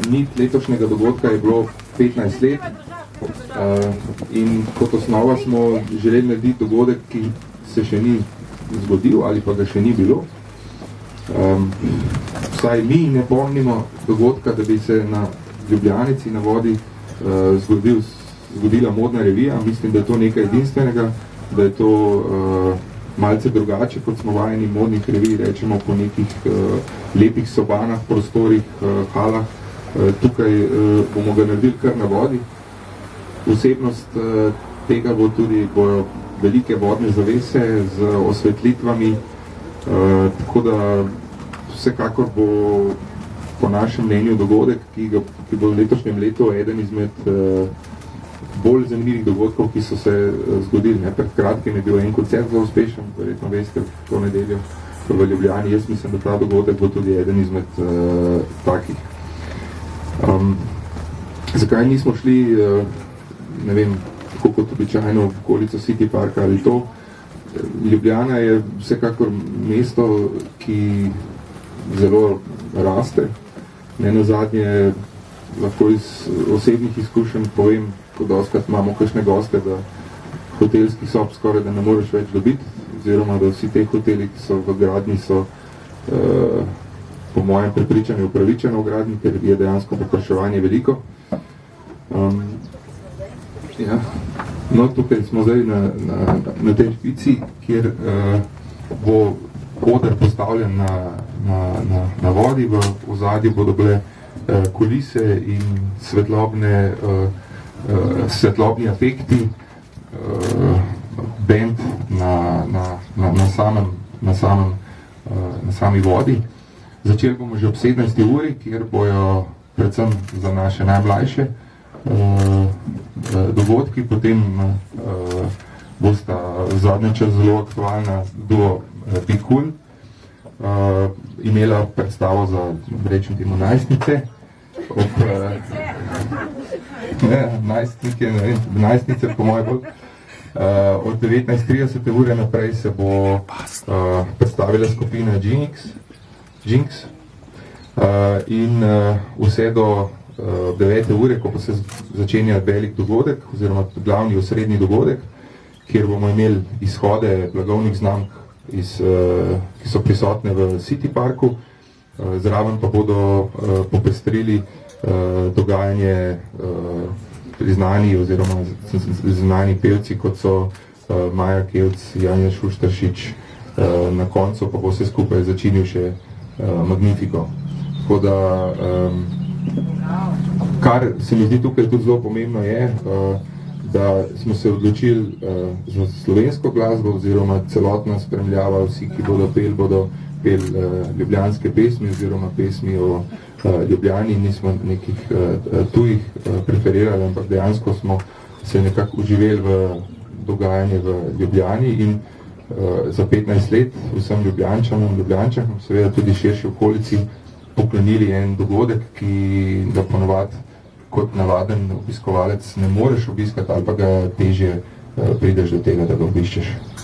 Nit letošnjega dogodka je bilo 15 let in kot osnova smo želeli narediti dogodek, ki se še ni zgodil ali pa ga še ni bilo. Vsaj mi ne pomnimo dogodka, da bi se na Ljubljanici na vodi zgodila modna revija. Mislim, da je to nekaj edinstvenega, da je to malce drugače, kot smo vajeni modnih revij, rečemo po nekih lepih sobanah, prostorih, halah. Tukaj bomo ga naredili kar na vodi. Vsebnost tega bojo velike vodne zavese z osvetlitvami, tako da vsekakor bo po našem mnenju dogodek, ki bo v letošnjem letu eden izmed bolj zanimivih dogodkov, ki so se zgodili. Pred kratkim je bil en koncert zelo uspešen, verjetno veste, to nedeljo v Ljubljani. Jaz mislim, da ta dogodek bo tudi eden izmed takih. Zakaj nismo šli, ne vem, tako kot običajno v okolico City Parka ali to? Ljubljana je vsekakor mesto, ki zelo raste. Ne nazadnje lahko iz osebnih izkušenj povem, ko dostakrat imamo kakšne goste, da hotelskih sob skoraj da ne moreš več dobiti, oziroma da vsi te hoteli, ki so v gradnji, so po mojem prepričanju upravičeno v gradnji, ker je dejansko povpraševanje veliko. No, tukaj smo zdaj na tej špici, kjer bo oder postavljen na vodi, v ozadju bodo bile kulise in svetlobni efekti, band na sami vodi. Začeli bomo že ob 17. uri, kjer bojo predvsem za naše najmlajše dogodki, potem bosta v zadnjem čas zelo aktualna duo Big Cool, imela predstavo za, rečem temu, najstnice. Najstnice po moje bolj. Od 19:30 ure naprej se bo predstavila skupina Jinx in vse do 9. ure, ko pa se začenja velik dogodek, oziroma glavni osrednji dogodek, kjer bomo imeli izhode blagovnih znamk, ki so prisotne v City Parku, zraven pa bodo popestrili dogajanje priznani oziroma znani pevci, kot so Maja Kevc, Janja Šuštaršič, na koncu pa bo vse skupaj začinil še Magnifico. Tako da, kar se mi zdi tukaj tudi zelo pomembno je, da smo se odločili za slovensko glasbo oziroma celotna spremljava, vsi, ki bodo peli ljubljanske pesmi oziroma pesmi o Ljubljani, nismo nekih tujih preferirali, ampak dejansko smo se nekako uživeli v dogajanje v Ljubljani in za 15 let vsem Ljubljančanom, seveda tudi širši okolici, poklonili en dogodek, ki ga ponovadi kot navaden obiskovalec ne moreš obiskati ali pa ga težje prideš do tega, da ga obiščeš.